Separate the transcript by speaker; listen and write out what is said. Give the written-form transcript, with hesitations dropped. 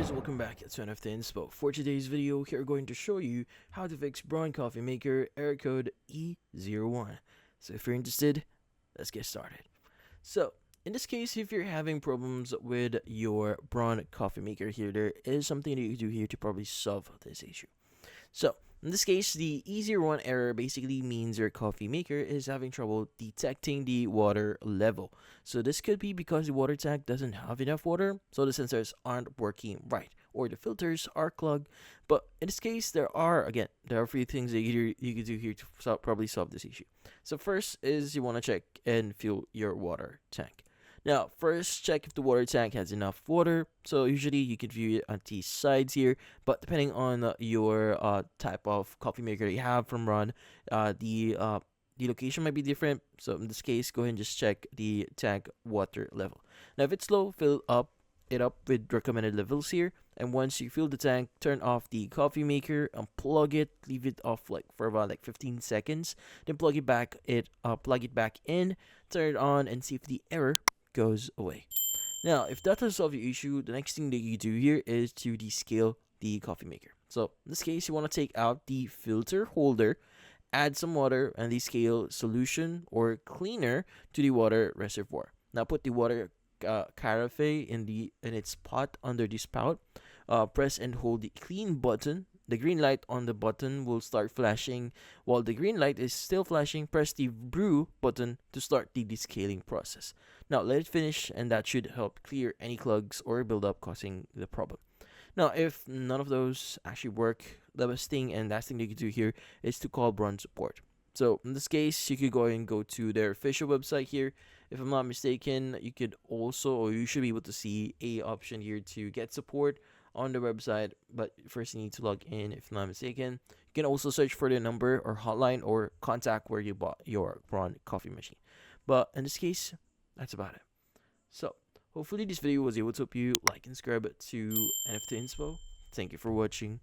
Speaker 1: guys, welcome back to One of the Inspo. For today's video, we're going to show you how to fix Braun coffee maker error code E01. So if you're interested, let's get started. So in this case, if you're having problems with your Braun coffee maker here, there is something that you can do here to probably solve this issue. So in this case, the E01 error basically means your coffee maker is having trouble detecting the water level. So this could be because the water tank doesn't have enough water, so the sensors aren't working right, or the filters are clogged. But in this case, there are a few things that you can do here to probably solve this issue. So first is you want to check and fill your water tank. Now, first check if the water tank has enough water. So usually you can view it on the sides here, but depending on your type of coffee maker you have from Braun, the location might be different. So in this case, go ahead and just check the tank water level. Now, if it's low, fill it up with recommended levels here. And once you fill the tank, turn off the coffee maker, unplug it, leave it off for about 15 seconds, then plug it back in, turn it on, and see if the error goes away. Now, if that doesn't solve your issue, the next thing that you do here is to descale the coffee maker. So in this case, you want to take out the filter holder, add some water and descale solution or cleaner to the water reservoir. Now put the water carafe in its pot under the spout. Press and hold the clean button. The green light on the button will start flashing. While the green light is still flashing, press the brew button to start the descaling process. Now let it finish, and that should help clear any clogs or buildup causing the problem. Now, if none of those actually work, the best thing and last thing you can do here is to call Braun support. So in this case, you could go and go to their official website here. If I'm not mistaken, you could also, or you should be able to see a option here to get support on the website, but first you need to log in if I'm not mistaken. You can also search for the number or hotline or contact where you bought your Braun coffee machine. But in this case, that's about it. So hopefully this video was able to help you. Like and subscribe to NFT Inspo. Thank you for watching.